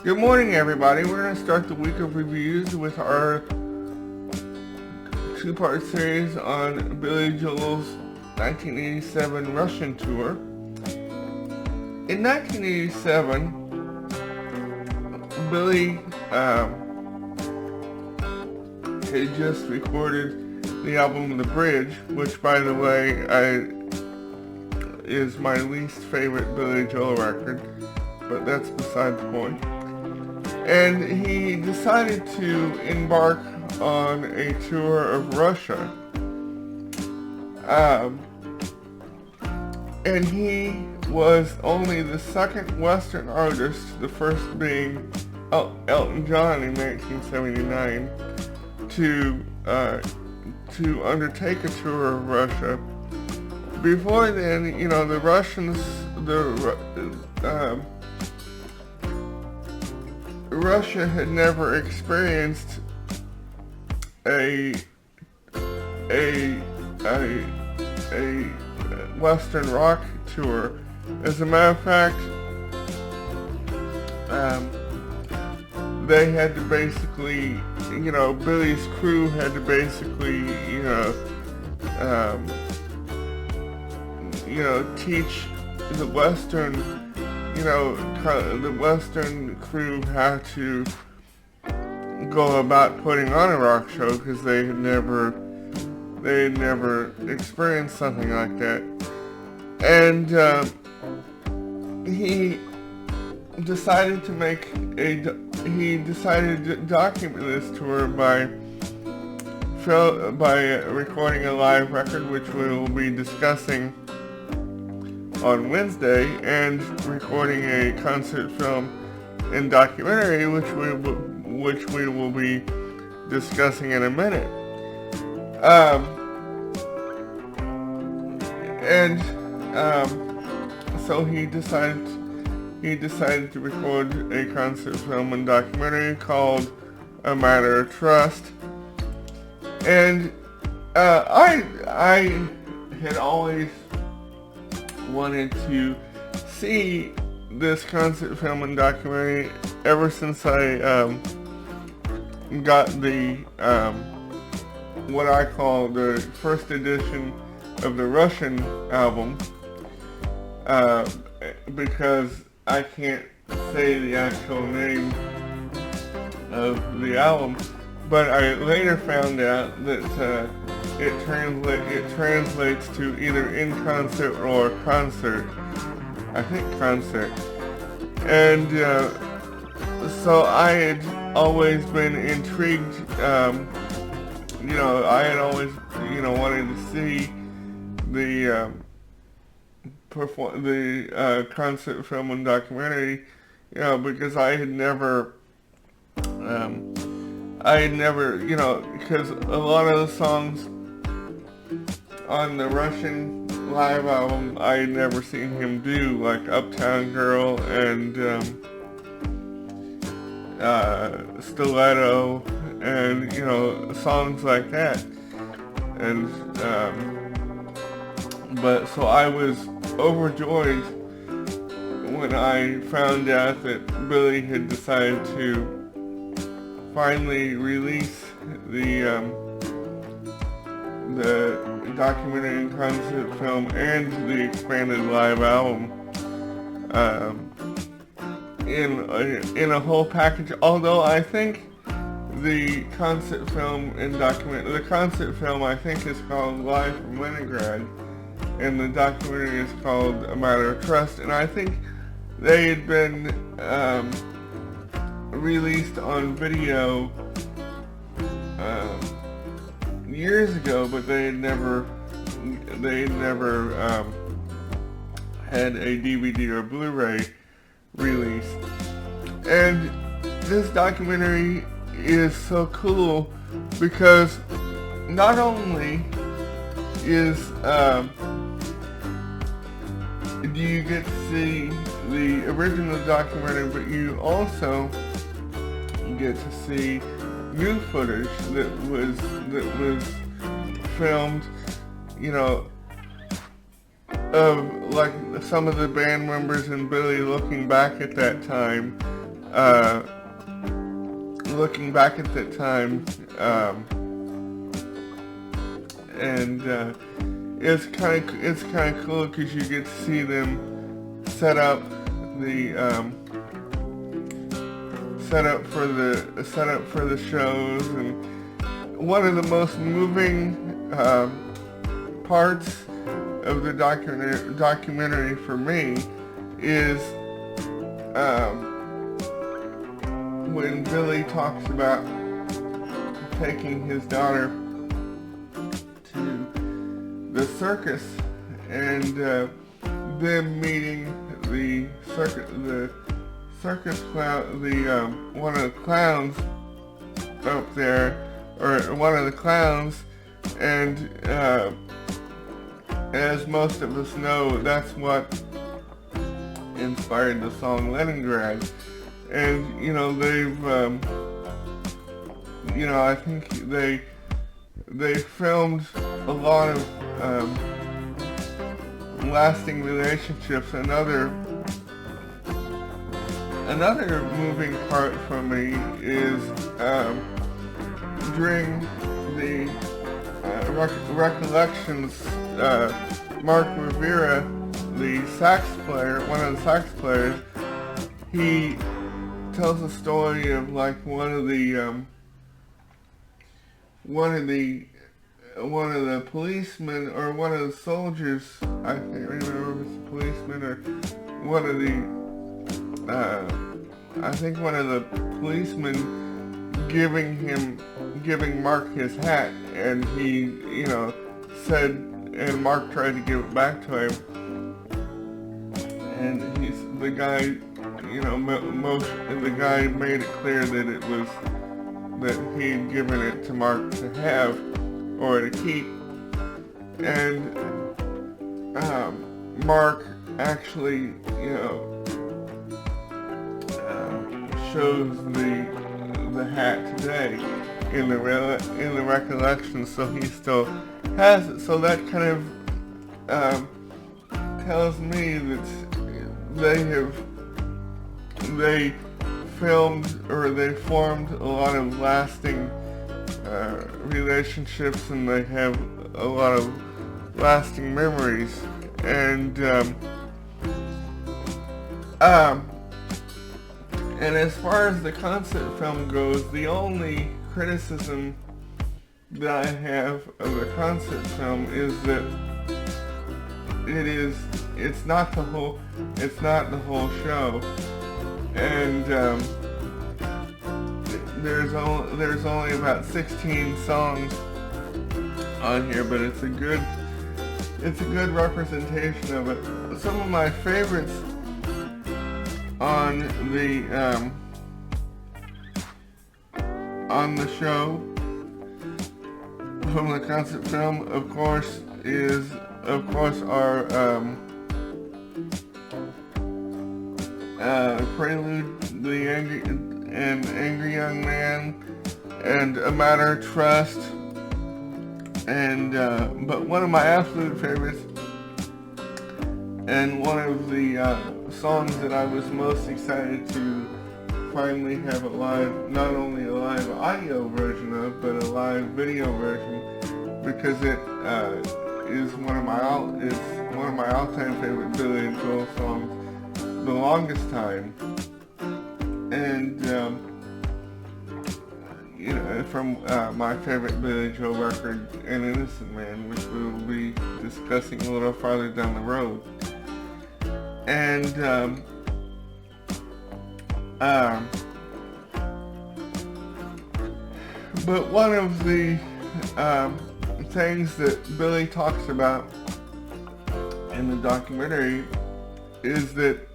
Good morning, everybody. We're going to start the week of reviews with our two-part series on Billy Joel's 1987 Russian tour. In 1987, Billy had just recorded the album The Bridge, which, by the way, is my least favorite Billy Joel record, but that's beside the point. And he decided to embark on a tour of Russia. And he was only the second Western artist, the first being Elton John in 1979, to undertake a tour of Russia. Before then, the Russians, Russia had never experienced a Western rock tour. As a matter of fact, they had to basically, Billy's crew had to basically, teach the Western crew how to go about putting on a rock show because they had never experienced something like that. And he decided to document this tour by recording a live record, which we will be discussing on Wednesday, and recording a concert film and documentary, which we will be discussing in a minute. So he decided to record a concert film and documentary called A Matter of Trust. And I had always wanted to see this concert film and documentary ever since I got the what I call the first edition of the Russian album, because I can't say the actual name of the album, but I later found out that it translates to either in concert or concert. I think concert. And so I had always been intrigued. I had always wanted to see the concert film and documentary, because I had never, because a lot of the songs on the Russian live album I had never seen him do, like Uptown Girl and Stiletto, and songs like that. And but so I was overjoyed when I found out that Billy had decided to finally release the documentary and concert film and the expanded live album in a whole package. Although I think the concert film and the concert film I think is called Live from Leningrad, and the documentary is called A Matter of Trust, and I think they had been released on video years ago, but they had never had a DVD or Blu-ray release. And this documentary is so cool because not only do you get to see the original documentary, but you also get to see new footage that was filmed, of like some of the band members and Billy looking back at that time, looking back at that time, and it's kind of cool because you get to see them set up for the shows. And one of the most moving parts of the documentary for me is when Billy talks about taking his daughter to the circus and them meeting the circus clown, one of the clowns up there, or one of the clowns, and as most of us know, that's what inspired the song Leningrad. And, you know, they've, you know, I think they filmed a lot of lasting relationships. Another moving part for me is during the recollections, Mark Rivera, the sax player, one of the sax players, he tells a story of like one of the policemen or one of the soldiers, I can't remember if it's a policeman or one of the policemen giving Mark his hat, and he, you know, said, and Mark tried to give it back to him, and the guy, you know, the guy made it clear that he had given it to Mark to have or to keep, and Mark actually, you know, shows the hat today in the recollection, so he still has it. So that kind of tells me that they filmed, or they formed a lot of lasting relationships, and they have a lot of lasting memories. And as far as the concept film goes, the only criticism that I have of the concept film is that it's not the whole show, and there's only about 16 songs on here, but it's a good representation of it. Some of my favorites on the show from the concept film, of course, our Prelude, The Angry Young Man, and A Matter of Trust, and but one of my absolute favorites, and one of the songs that I was most excited to finally have not only a live audio version of, but a live video version, because it is one of my all-time favorite Billy and Joel songs, The Longest Time, and you know, from my favorite Billy Joel record, An Innocent Man, which we will be discussing a little farther down the road. And but one of the things that Billy talks about in the documentary is that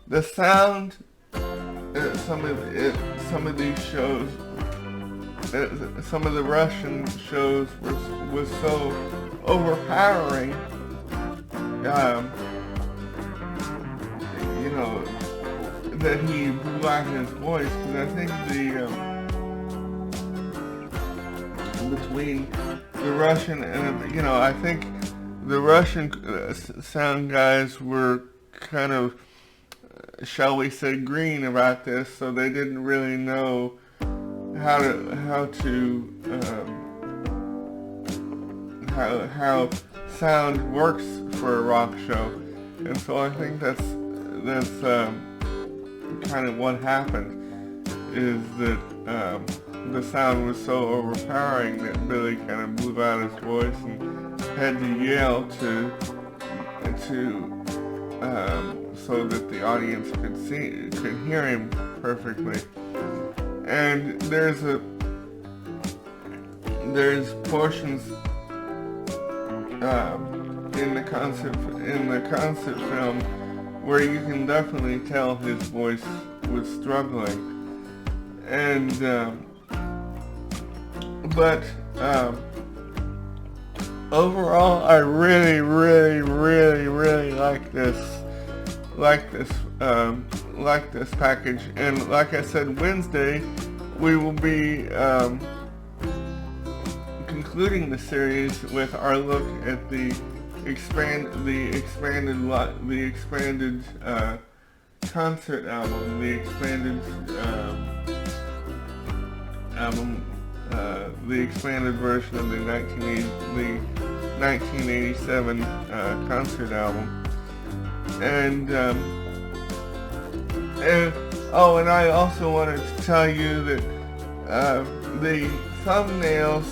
the sound at some of these shows, some of the Russian shows was so overpowering, you know, that he blew out his voice, because I think between the Russian and, you know, I think the Russian sound guys were kind of shall we say, green about this, so they didn't really know how sound works for a rock show, and so I think that's kind of what happened, is that the sound was so overpowering that Billy kind of blew out his voice and had to yell to so that the audience could hear him perfectly. And there's portions in the concept film where you can definitely tell his voice was struggling, and but overall, I really like this package. And like I said, Wednesday we will be concluding the series with our look at the expanded concert album, the expanded version of the 1987 concert album. And I also wanted to tell you that the thumbnails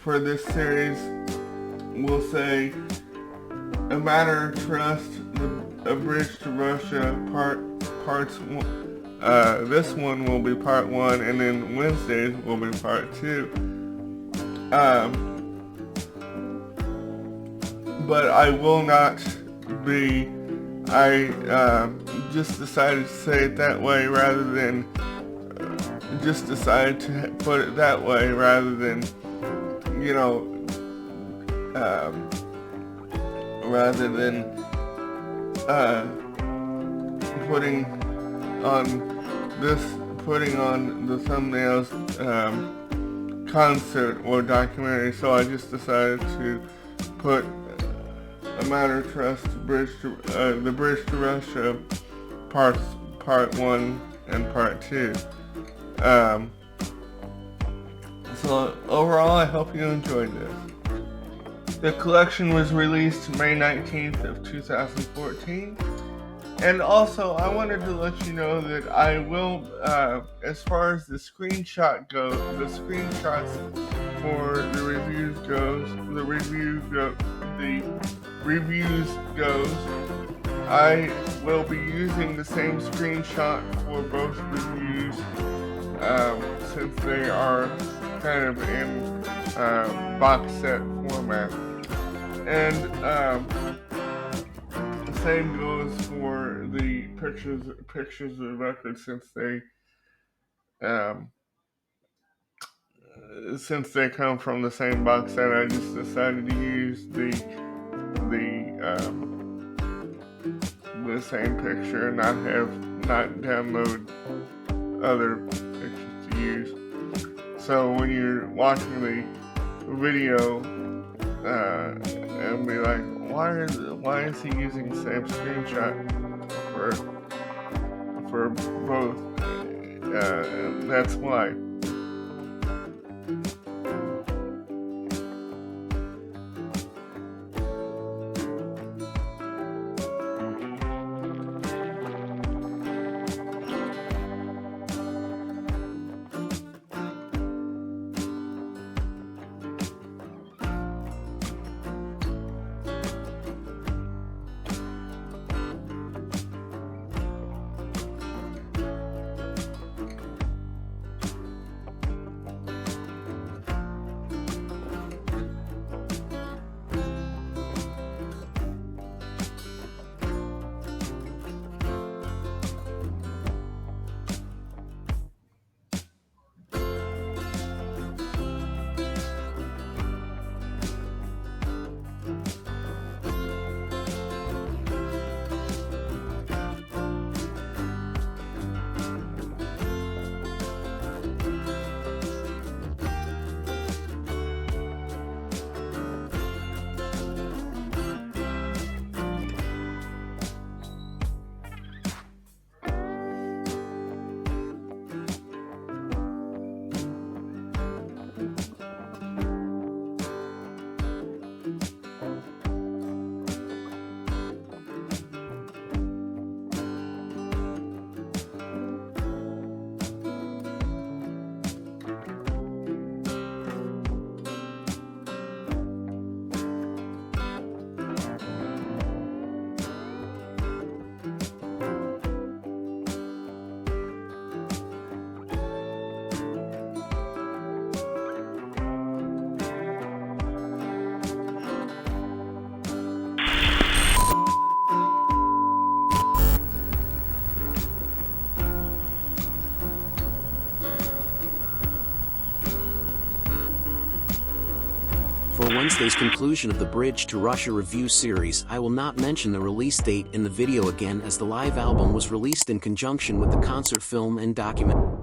for this series will say "A Matter of Trust," "A Bridge to Russia," parts. This one will be part 1, and then Wednesdays will be part 2. But I will not be. I just decided to say it that way rather than. Just decided to put it that way rather than, putting on the thumbnails concert or documentary. So I just decided to put "A Matter of Trust," the Bridge to Russia, part 1 and part 2. So overall, I hope you enjoyed this. The collection was released May 19th of 2014. And also, I wanted to let you know that I will, as far as the screenshots for the reviews goes, I will be using the same screenshot for both reviews, since they are kind of in box set format. And the same goes for the pictures of the record, since they come from the same box set. I just decided to use the same picture and not download other pictures to use. So when you're watching the video and be like, why is he using the same screenshot for both? That's why. For Wednesday's conclusion of the Bridge to Russia review series, I will not mention the release date in the video again, as the live album was released in conjunction with the concert film and documentary.